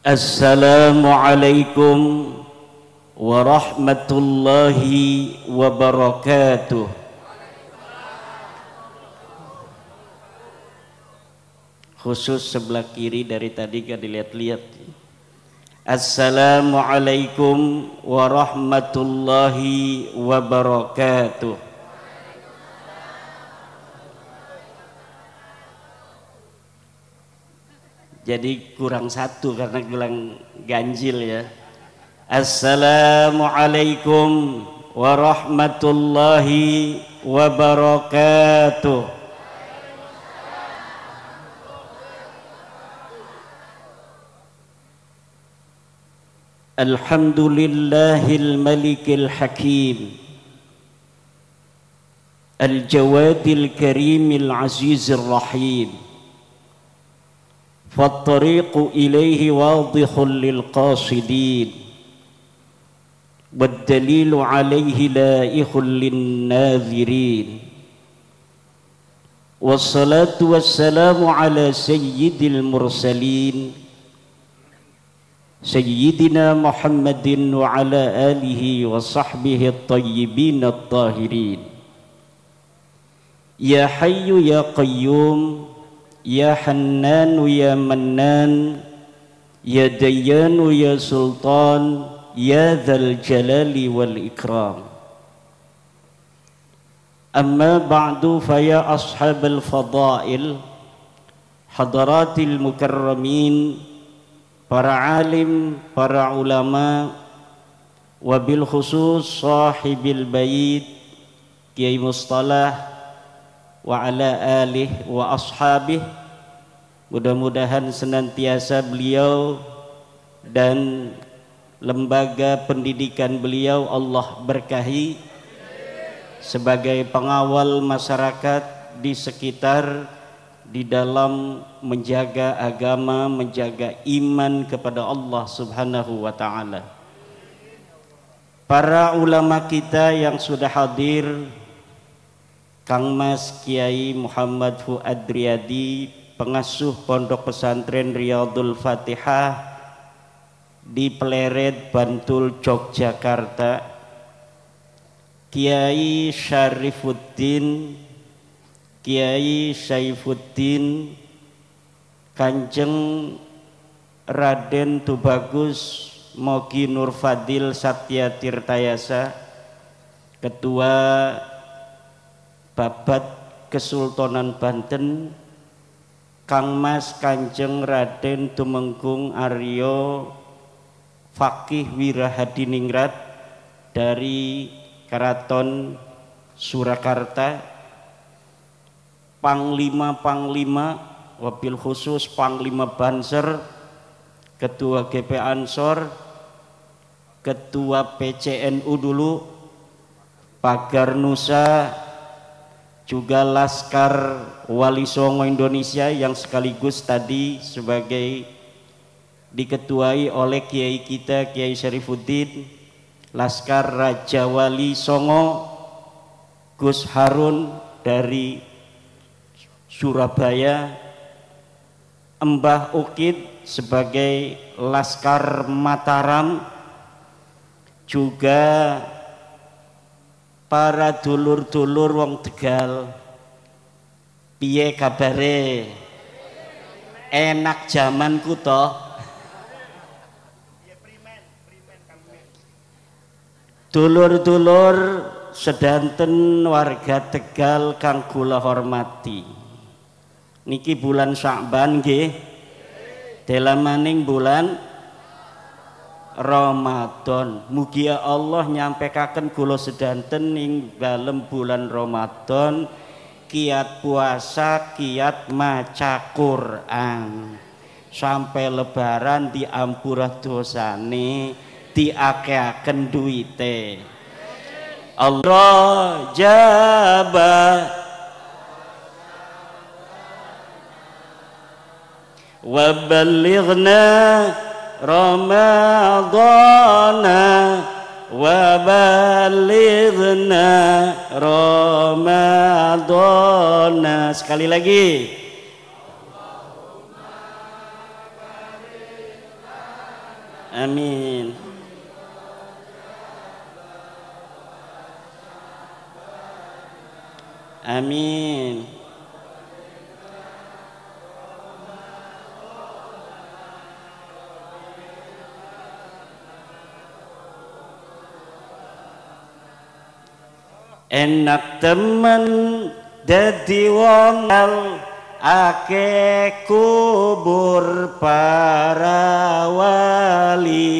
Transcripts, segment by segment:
Assalamualaikum warahmatullahi wabarakatuh. Khusus sebelah kiri dari tadi gak dilihat-lihat. Assalamualaikum warahmatullahi wabarakatuh. Jadi kurang satu karena bilang ganjil ya. Assalamualaikum warahmatullahi wabarakatuh. Alhamdulillahil malikil hakim, al-jawadil karimil azizir rahim. فالطريق إليه واضح للقاصدين والدليل عليه لائح للناذرين والصلاة والسلام على سيد المرسلين سيدنا محمد وعلى آله وصحبه الطيبين الطاهرين. يا حي يا قيوم Ya Hannanu ya Mannan, Ya Dayyanu ya Sultan, Ya Dzal Jalali wal Ikram. Amma ba'du faya ashabal fadail, hadaratil mukarramin, para alim, para ulama, wabil khusus sahibil bait Kiai Mustalah wa ala alih wa ashabih. Mudah-mudahan senantiasa beliau dan lembaga pendidikan beliau Allah berkahi sebagai pengawal masyarakat di sekitar, di dalam menjaga agama, menjaga iman kepada Allah Subhanahu wa ta'ala. Para ulama kita yang sudah hadir, Kang Mas Kiai Muhammad Fuad Riyadi, pengasuh Pondok Pesantren Riyadul Fatihah di Pleret, Bantul, Yogyakarta, Kiai Syarifuddin, Kiai Saifuddin, Kanjeng Raden Tubagus Mogi Nur Fadil Satya Tirtayasa, Ketua Babat Kesultanan Banten, Kang Mas Kanjeng Raden Tumenggung Aryo Fakih Wirahadiningrat dari Keraton Surakarta, Panglima-Panglima, wabil khusus Panglima Banser, Ketua GP Ansor, Ketua PCNU dulu, Pagar Nusa, juga Laskar Wali Songo Indonesia yang sekaligus tadi sebagai diketuai oleh Kiai kita Kiai Syarifuddin, Laskar Raja Wali Songo Gus Harun dari Surabaya, Mbah Ukid sebagai Laskar Mataram, juga para dulur-dulur wong Tegal, piye kabare? Enak jamanku toh. Dulur-dulur sedanten warga Tegal kang kula hormati. Niki bulan Sya'ban nggih. Delamaning bulan Ramadan. Mugi Allah nyampekaken kula sedanten ing dalem bulan Ramadan kiat puasa, kiat maca Quran. Sampai lebaran diampura dosane, diake-aken duite. Allah jaba wa ballighna Ramadana wa ballighna Ramadana. Sekali lagi. Amin. Amin. Enak temen dadi wong ake kubur para wali,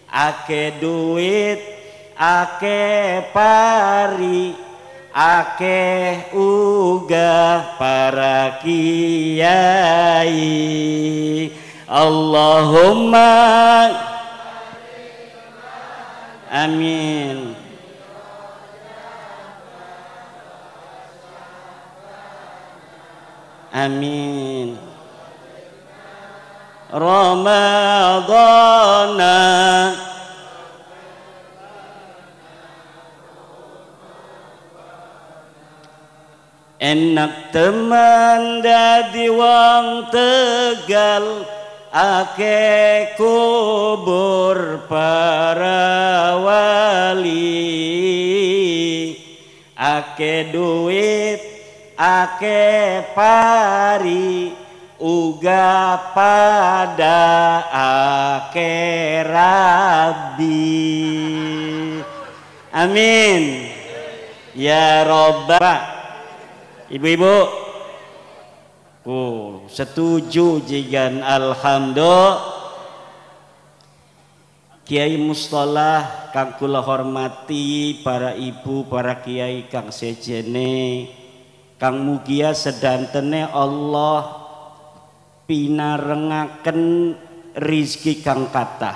ake duit, ake pari, ake uga para kiai. Allahumma amin. Amin. Ramadana enak teman dadi wong Tegal, ake kubur para wali, ake duit, ake pari, uga pada ake rabi. Amin ya Rabbal. Ibu-ibu, setuju jigan alhamdulillah. Kiai Mustalah kang kula hormati, para ibu, para kiai kang sejene, kang mugia sedantene Allah pinarengaken rizki kang kathah.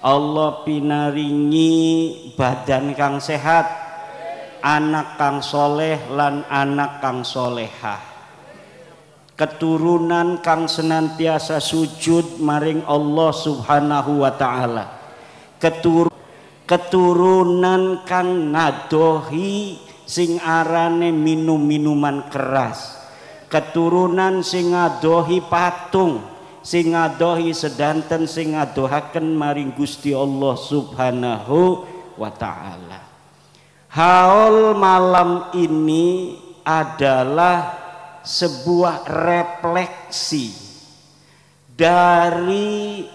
Allah pinaringi badan kang sehat, anak kang soleh lan anak kang solehah, keturunan kang senantiasa sujud maring Allah subhanahu wa ta'ala, keturunan kang nadohi sing arane minum minuman keras, keturunan sing ngadohi patung, sing ngadohi sedanten sing ngadohaken maring Gusti Allah subhanahu wa ta'ala. Haul malam ini adalah sebuah refleksi dari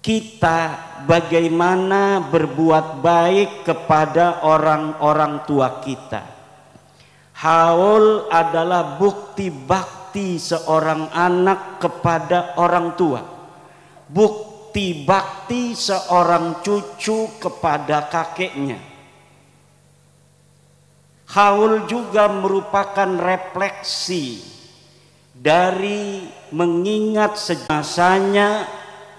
kita bagaimana berbuat baik kepada orang-orang tua kita. Haul adalah bukti bakti seorang anak kepada orang tua, bukti bakti seorang cucu kepada kakeknya. Haul juga merupakan refleksi dari mengingat semasanya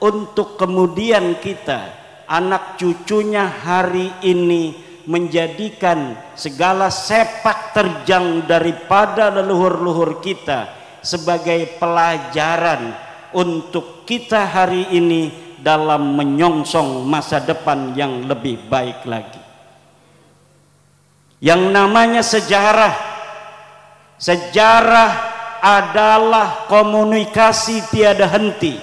untuk kemudian kita, anak cucunya hari ini, menjadikan segala sepak terjang daripada leluhur-leluhur kita sebagai pelajaran untuk kita hari ini dalam menyongsong masa depan yang lebih baik lagi. Yang namanya sejarah, sejarah adalah komunikasi tiada henti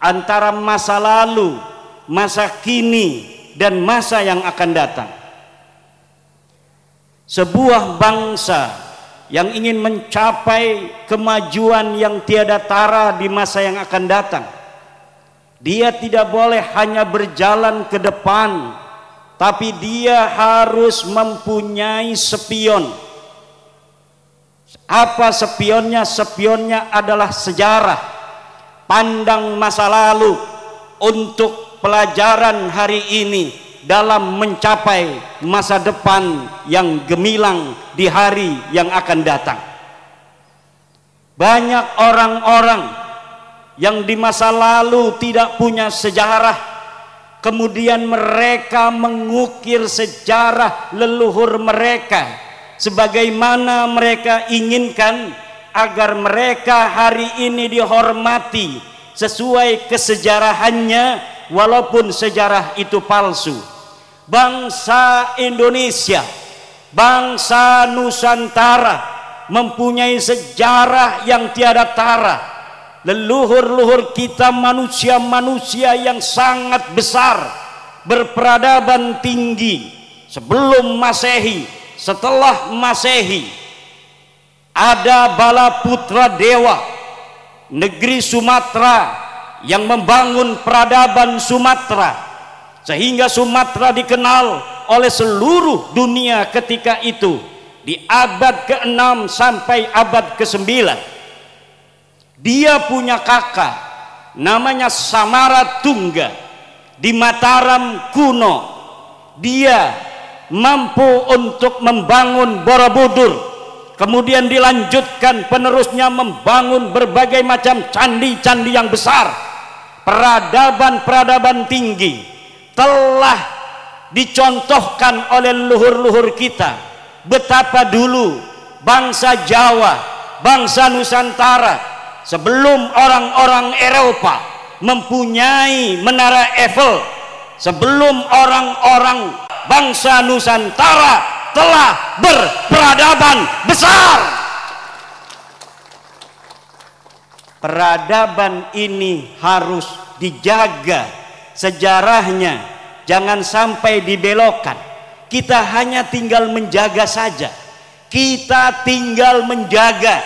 antara masa lalu, masa kini, dan masa yang akan datang. Sebuah bangsa yang ingin mencapai kemajuan yang tiada tara di masa yang akan datang, dia tidak boleh hanya berjalan ke depan, tapi dia harus mempunyai spion. Apa spionnya? Spionnya adalah sejarah, pandang masa lalu untuk pelajaran hari ini dalam mencapai masa depan yang gemilang di hari yang akan datang. Banyak orang-orang yang di masa lalu tidak punya sejarah, kemudian mereka mengukir sejarah leluhur mereka sebagaimana mereka inginkan agar mereka hari ini dihormati sesuai kesejarahannya, walaupun sejarah itu palsu. Bangsa Indonesia, bangsa Nusantara mempunyai sejarah yang tiada tara, leluhur-leluhur kita manusia-manusia yang sangat besar, berperadaban tinggi sebelum Masehi, setelah Masehi. Ada bala putra dewa negeri Sumatera yang membangun peradaban Sumatera, sehingga Sumatera dikenal oleh seluruh dunia ketika itu di abad ke-6 sampai abad ke-9. Dia punya kakak namanya Samaratungga di Mataram kuno. Dia mampu untuk membangun Borobudur, kemudian dilanjutkan penerusnya membangun berbagai macam candi-candi yang besar. Peradaban-peradaban tinggi telah dicontohkan oleh leluhur-leluhur kita. Betapa dulu bangsa Jawa, bangsa Nusantara sebelum orang-orang Eropa mempunyai menara Eiffel, sebelum orang-orang bangsa Nusantara telah berperadaban besar. Peradaban ini harus dijaga sejarahnya, jangan sampai dibelokkan. Kita hanya tinggal menjaga saja, kita tinggal menjaga,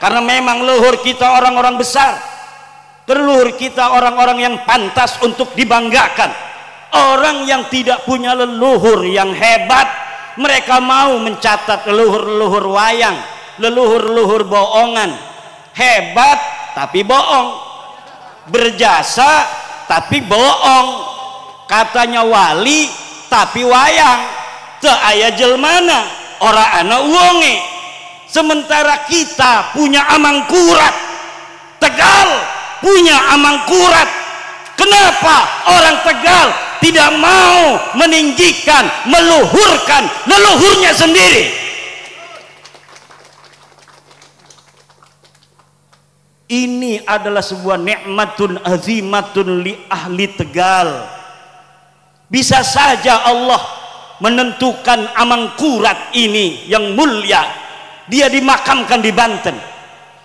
karena memang leluhur kita orang-orang besar, leluhur kita orang-orang yang pantas untuk dibanggakan. Orang yang tidak punya leluhur yang hebat, mereka mau mencatat leluhur-leluhur wayang, leluhur-leluhur bohongan. Hebat tapi bohong, berjasa tapi bohong, katanya wali tapi wayang, teu aya jelmana ora ana uonge. Sementara kita punya Amangkurat, Tegal punya Amangkurat. Kenapa orang Tegal tidak mau meninggikan, meluhurkan leluhurnya sendiri? Ini adalah sebuah nikmatun azimatun li ahli Tegal. Bisa saja Allah menentukan Amangkurat ini yang mulia, dia dimakamkan di Banten.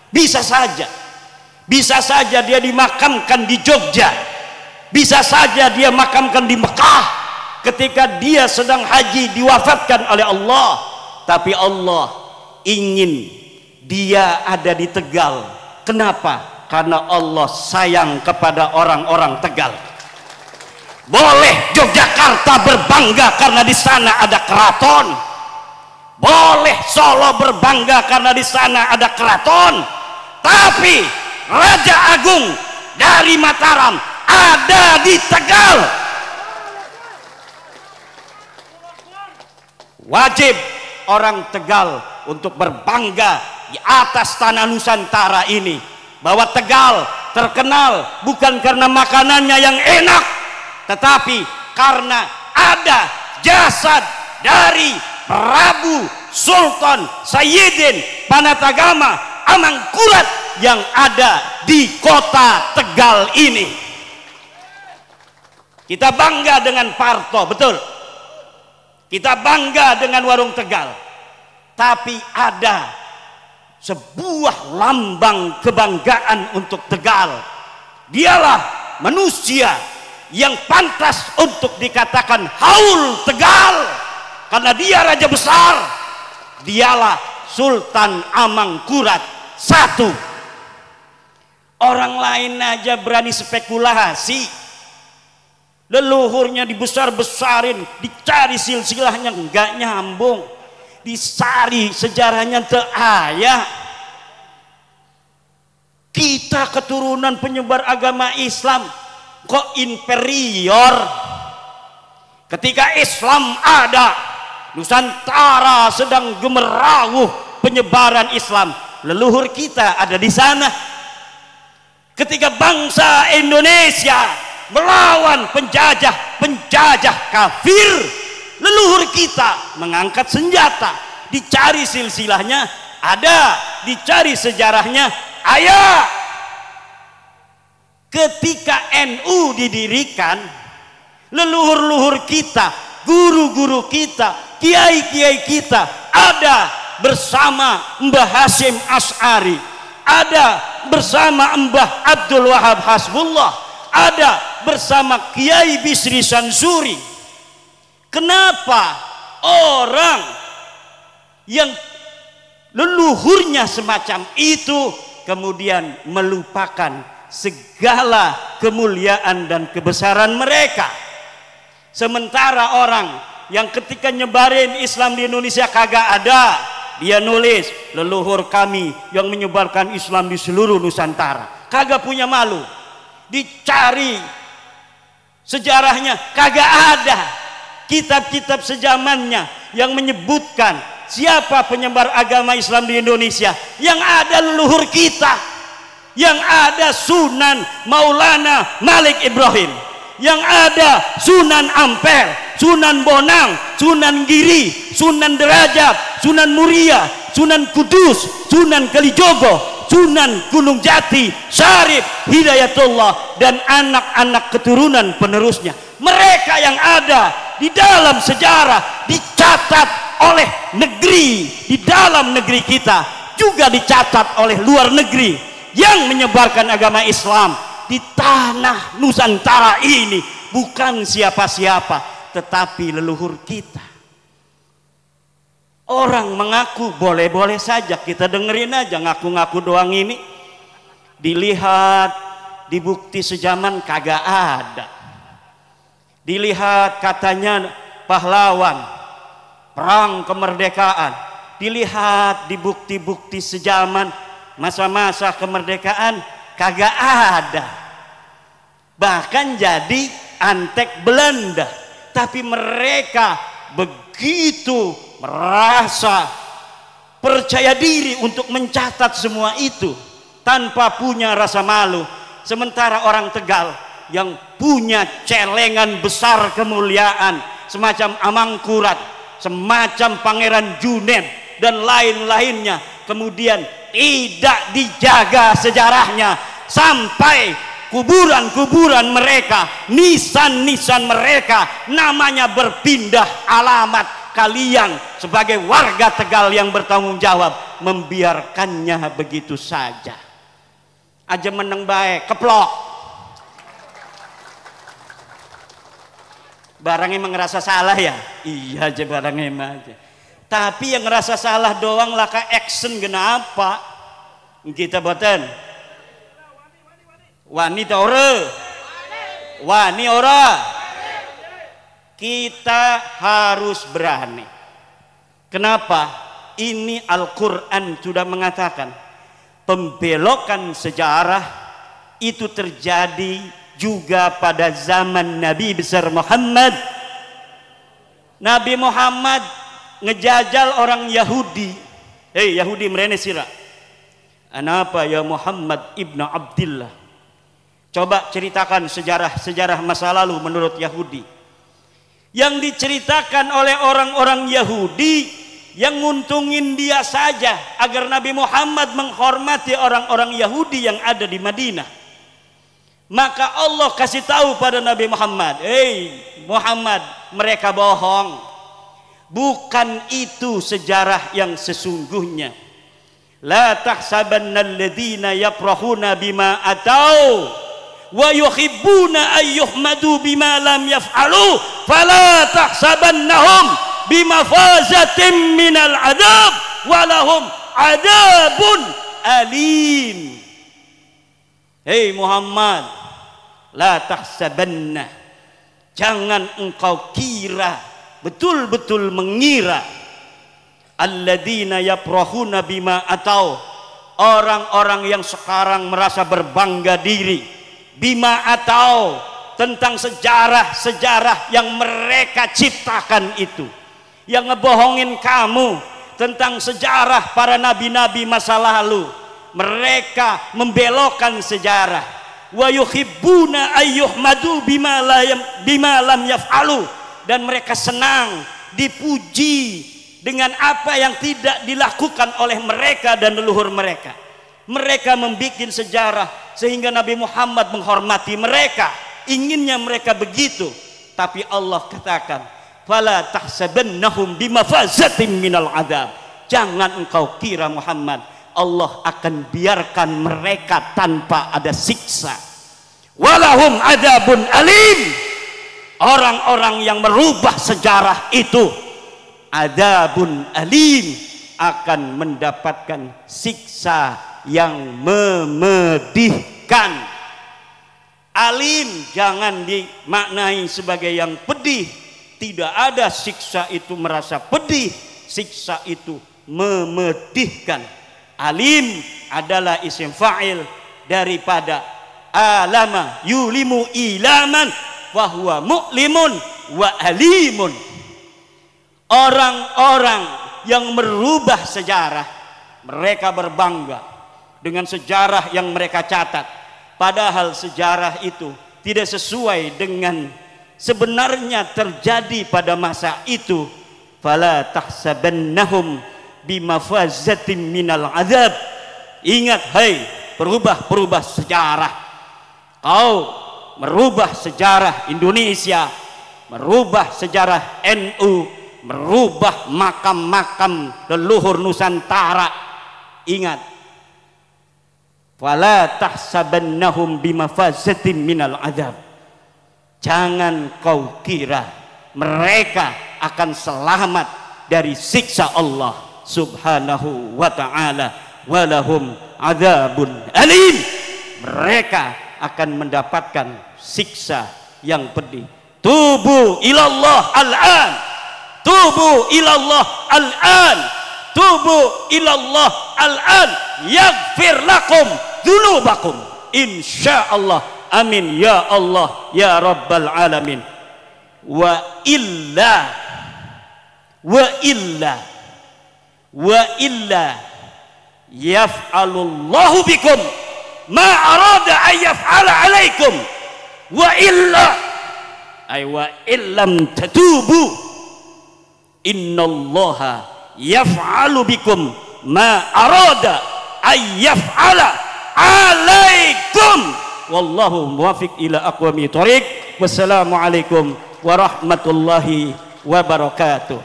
Bisa saja dia dimakamkan di Jogja, bisa saja dia makamkan di Mekah ketika dia sedang haji diwafatkan oleh Allah. Tapi Allah ingin dia ada di Tegal. Kenapa? Karena Allah sayang kepada orang-orang Tegal. Boleh Yogyakarta berbangga karena di sana ada keraton, boleh Solo berbangga karena di sana ada keraton, tapi Raja Agung dari Mataram ada di Tegal. Wajib orang Tegal untuk berbangga di atas tanah Nusantara ini, bahwa Tegal terkenal bukan karena makanannya yang enak, tetapi karena ada jasad dari Prabu Sultan Sayyidin Panatagama Amangkurat yang ada di kota Tegal ini. Kita bangga dengan Parto, betul, kita bangga dengan warung Tegal, tapi ada sebuah lambang kebanggaan untuk Tegal. Dialah manusia yang pantas untuk dikatakan Haul Tegal, karena dia raja besar. Dialah Sultan Amangkurat I. Orang lain aja berani spekulasi, leluhurnya dibesar-besarin, dicari silsilahnya enggak nyambung, disari sejarahnya teu aya. Kita keturunan penyebar agama Islam kok inferior? Ketika Islam ada, Nusantara sedang gemerawuh penyebaran Islam, leluhur kita ada di sana. Ketika bangsa Indonesia melawan penjajah kafir, leluhur kita mengangkat senjata. Dicari silsilahnya ada, dicari sejarahnya ayah. Ketika NU didirikan, leluhur-leluhur kita, guru-guru kita, kiai-kiai kita ada bersama Mbah Hasyim Asy'ari, ada bersama Mbah Abdul Wahab Hasbullah, ada bersama Kiai Bisri Sansuri. Kenapa orang yang leluhurnya semacam itu kemudian melupakan segala kemuliaan dan kebesaran mereka, sementara orang yang ketika nyebarin Islam di Indonesia kagak ada, dia nulis leluhur kami yang menyebarkan Islam di seluruh Nusantara, kagak punya malu. Dicari sejarahnya kagak ada kitab-kitab sejamannya yang menyebutkan siapa penyebar agama Islam di Indonesia. Yang ada leluhur kita, yang ada Sunan Maulana Malik Ibrahim, yang ada Sunan Ampel, Sunan Bonang, Sunan Giri, Sunan Derajat, Sunan Muria, Sunan Kudus, Sunan Kalijogo, Sunan Gunung Jati, Syarif Hidayatullah, dan anak-anak keturunan penerusnya. Mereka yang ada di dalam sejarah dicatat oleh negeri, di dalam negeri kita juga dicatat oleh luar negeri yang menyebarkan agama Islam di tanah Nusantara ini. Bukan siapa-siapa, tetapi leluhur kita. Orang mengaku boleh-boleh saja, kita dengerin aja, ngaku-ngaku doang ini. Dilihat di bukti sejaman kagak ada. Dilihat katanya pahlawan perang kemerdekaan, dilihat di bukti-bukti sejaman masa-masa kemerdekaan kagak ada. Bahkan jadi antek Belanda. Tapi mereka begitu merasa percaya diri untuk mencatat semua itu tanpa punya rasa malu. Sementara orang Tegal yang punya celengan besar kemuliaan semacam Amangkurat, semacam Pangeran Juned dan lain-lainnya, kemudian tidak dijaga sejarahnya sampai kuburan-kuburan mereka, nisan-nisan mereka namanya berpindah alamat. Kalian sebagai warga Tegal yang bertanggung jawab membiarkannya begitu saja. Aja meneng baik keplok. Barangnya emang ngerasa salah ya? Iya aja barangnya emang aja. Tapi yang ngerasa salah doang laka action kenapa? Kita boten. Wani ta ora? Wani ora? Kita harus berani. Kenapa? Ini Al-Quran sudah mengatakan pembelokan sejarah itu terjadi juga pada zaman Nabi besar Muhammad. Nabi Muhammad ngejajal orang Yahudi. Yahudi merene sira. Anapa ya Muhammad ibnu Abdillah? Coba ceritakan sejarah masa lalu menurut Yahudi. Yang diceritakan oleh orang-orang Yahudi yang nguntungin dia saja agar Nabi Muhammad menghormati orang-orang Yahudi yang ada di Madinah. Maka Allah kasih tahu pada Nabi Muhammad, Muhammad, mereka bohong. Bukan itu sejarah yang sesungguhnya. La tahsabanna alladhina yafrahuna bima atau wa yuhibbuna ayyuhmadu bima lam yaf'alu fala tahsabannahum bimafazatin minal adab walahum adabun alim. Muhammad, la tahsabanna, jangan engkau kira, betul-betul mengira, alladzina yaprahuna bima atau, orang-orang yang sekarang merasa berbangga diri bima atau tentang sejarah-sejarah yang mereka ciptakan itu, yang ngebohongin kamu tentang sejarah para nabi-nabi masa lalu. Mereka membelokkan sejarah. Wa yuhibbuna ayyuhmadu bima lam yaf'alu, dan mereka senang dipuji dengan apa yang tidak dilakukan oleh mereka dan leluhur mereka. Mereka membuat sejarah sehingga Nabi Muhammad menghormati mereka, inginnya mereka begitu. Tapi Allah katakan, fala tahsabannahum bimafazatin minal adab, jangan engkau kira Muhammad Allah akan biarkan mereka tanpa ada siksa. Walahum adzabun alim. Orang-orang yang merubah sejarah itu adzabun alim, akan mendapatkan siksa yang memedihkan. Alim jangan dimaknai sebagai yang pedih. Tidak ada siksa itu merasa pedih, siksa itu memedihkan. Alim adalah isim fa'il daripada alama yulimu ilaman fahuwa mu'limun wa alimun. Orang-orang yang merubah sejarah, mereka berbangga dengan sejarah yang mereka catat, padahal sejarah itu tidak sesuai dengan sebenarnya terjadi pada masa itu. Fala tahsabannahum bimafazatin minal azab. Ingat, hai perubah sejarah, kau merubah sejarah Indonesia, merubah sejarah NU, merubah makam-makam leluhur Nusantara. Ingat, fala tahsabannahum bimafazatin minal azab. Jangan kau kira mereka akan selamat dari siksa Allah subhanahu wa ta'ala. Walahum adzabun alim. Mereka akan mendapatkan siksa yang pedih. Tubu ilallah al-an. Tubu ilallah al-an. Tubu ilallah al-an. Yaghfir lakum dzunubakum. Insyaallah. Amin ya Allah ya rabbal alamin. Wa illa yaf'alullahu bikum ma arada an yaf'ala alaikum. Wa illa ay wa illam tatubu innallaha yaf'alu bikum ma arada an yaf'ala alaikum. Wallahu muwaffiq ila aqwamit thoriq. Wassalamualaikum warahmatullahi wabarakatuh.